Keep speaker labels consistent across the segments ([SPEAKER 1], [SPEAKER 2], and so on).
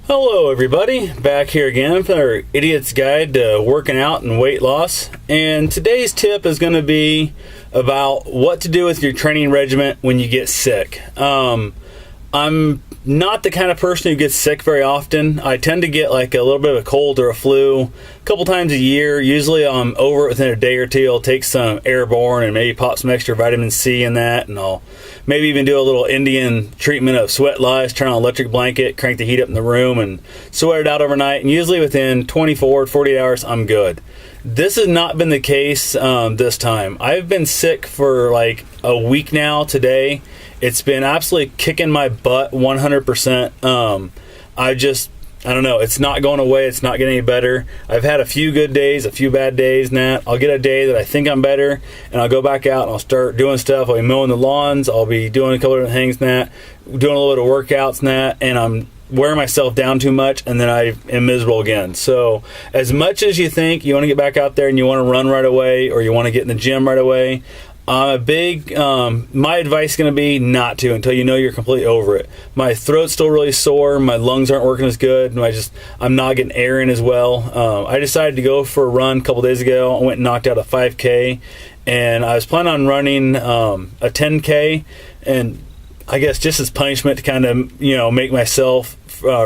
[SPEAKER 1] Hello everybody, back here again for our Idiot's Guide to Working Out and Weight Loss. And today's tip is going to be about what to do with your training regimen when you get sick. I'm not the kind of person who gets sick very often. I tend to get like a little bit of a cold or a flu a couple times a year. Usually I'm over it within a day or two. I'll take some Airborne and maybe pop some extra vitamin C in that, and I'll maybe even do a little Indian treatment of sweat lice, turn on an electric blanket, crank the heat up in the room, and sweat it out overnight. And usually within 24 to 48 hours, I'm good. This has not been the case this time. I've been sick for like a week now today. It's been absolutely kicking my butt 100%. I don't know. It's not going away. It's not getting any better. I've had a few good days, a few bad days, and that. I'll get a day that I think I'm better, and I'll go back out and I'll start doing stuff. I'll be mowing the lawns. I'll be doing a couple different things and that, doing a little bit of workouts and that, and I'm wearing myself down too much, and then I am miserable again. So as much as you think you want to get back out there and you want to run right away or you want to get in the gym right away, my advice is going to be not to until you know you're completely over it. My throat's still really sore. My lungs aren't working as good. I'm not getting air in as well. I decided to go for a run a couple days ago. I went and knocked out a 5K, and I was planning on running a 10K, and I guess just as punishment to kind of, make myself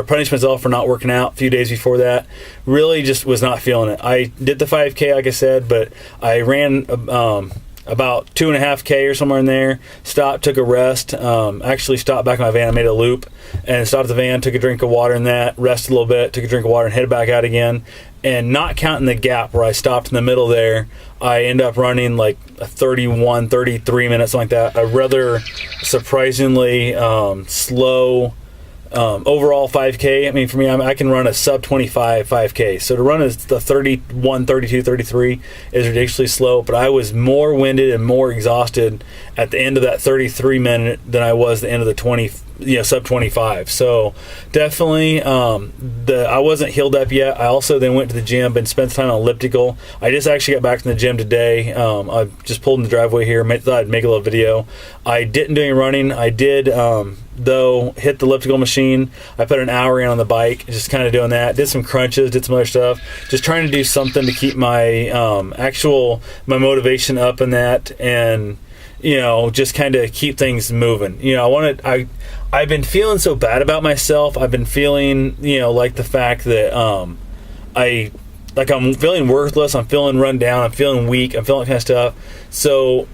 [SPEAKER 1] punish myself for not working out a few days before that. Really just was not feeling it. I did the 5K, like I said, but I ran about 2.5K or somewhere in there, stopped, took a rest, actually stopped back in my van, I made a loop, and stopped at the van, took a drink of water in that, rested a little bit, took a drink of water, and headed back out again. And not counting the gap where I stopped in the middle there, I ended up running like a 31, 33 minutes, something like that, a rather surprisingly slow overall 5K. I mean, for me, I can run a sub 25 5K. So to run the 31, 32, 33 is ridiculously slow, but I was more winded and more exhausted at the end of that 33 minute than I was the end of the sub 25. So definitely, I wasn't healed up yet. I also then went to the gym and spent time on elliptical. I just actually got back from the gym today. I just pulled in the driveway here, thought I'd make a little video. I didn't do any running. I did, though, hit the elliptical machine. I put an hour in on the bike, just kind of doing that. Did some crunches, did some other stuff. Just trying to do something to keep my my motivation up in that, and just kind of keep things moving. I've been feeling so bad about myself. I've been feeling, like the fact that I'm feeling worthless. I'm feeling run down. I'm feeling weak. I'm feeling that kind of stuff. So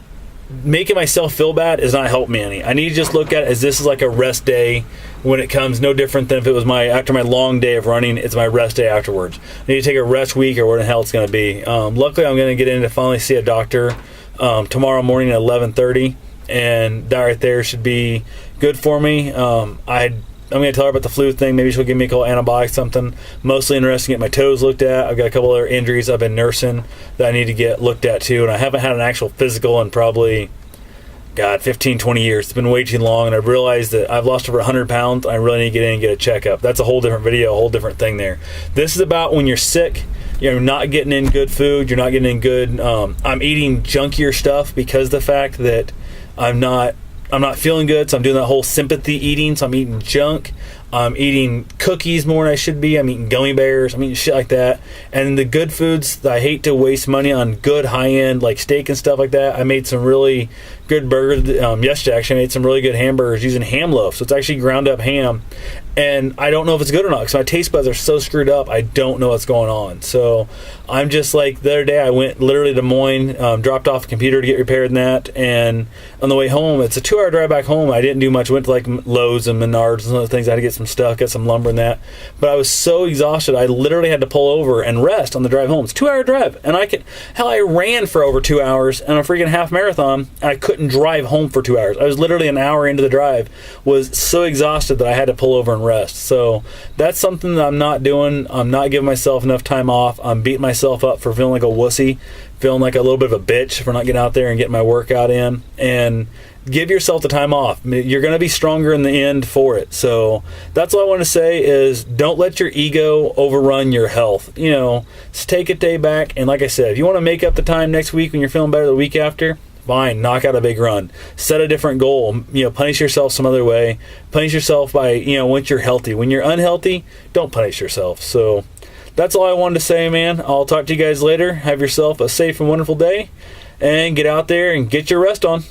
[SPEAKER 1] making myself feel bad is not helping me any. I need to just look at it as this is like a rest day when it comes, no different than if it was after my long day of running, it's my rest day afterwards. I need to take a rest week or what the hell it's going to be. Luckily, I'm going to get in to finally see a doctor tomorrow morning at 11:30, and that right there should be good for me. I'm going to tell her about the flu thing. Maybe she'll give me a couple antibiotics, something. Mostly interested in getting my toes looked at. I've got a couple other injuries I've been nursing that I need to get looked at too, and I haven't had an actual physical in probably 15, 20 years. It's been way too long, and I've realized that I've lost over 100 pounds. I really need to get in and get a checkup. That's a whole different video, a whole different thing there. This is about when you're sick, you're not getting in good food, you're not getting in good, I'm eating junkier stuff because of the fact that I'm not feeling good, so I'm doing that whole sympathy eating, so I'm eating junk. I'm eating cookies more than I should be. I'm eating gummy bears. I'm eating shit like that. And the good foods, I hate to waste money on good high-end like steak and stuff like that. I made some really good burgers yesterday. Actually, I made some really good hamburgers using ham loaf. So it's actually ground up ham. And I don't know if it's good or not because my taste buds are so screwed up, I don't know what's going on. So I'm just like, the other day I went literally to Des Moines, dropped off a computer to get repaired and that. And on the way home, it's a 2-hour drive back home. I didn't do much. Went to like Lowe's and Menards and some other things. I had to get some stuff, got some lumber and that. But I was so exhausted, I literally had to pull over and rest on the drive home. It's a 2-hour drive. And I ran for over 2 hours on a freaking half marathon, and I couldn't drive home for 2 hours. I was literally an hour into the drive, was so exhausted that I had to pull over and rest. So that's something that I'm not doing. I'm not giving myself enough time off. I'm beating myself up for feeling like a wussy, feeling like a little bit of a bitch for not getting out there and getting my workout in. And give yourself the time off. You're going to be stronger in the end for it. So that's all I want to say is don't let your ego overrun your health. Just take a day back. And like I said, if you want to make up the time next week when you're feeling better the week after, fine, knock out a big run. Set a different goal. Punish yourself some other way. Punish yourself by, once you're healthy. When you're unhealthy, don't punish yourself. So that's all I wanted to say, man. I'll talk to you guys later. Have yourself a safe and wonderful day, and get out there and get your rest on.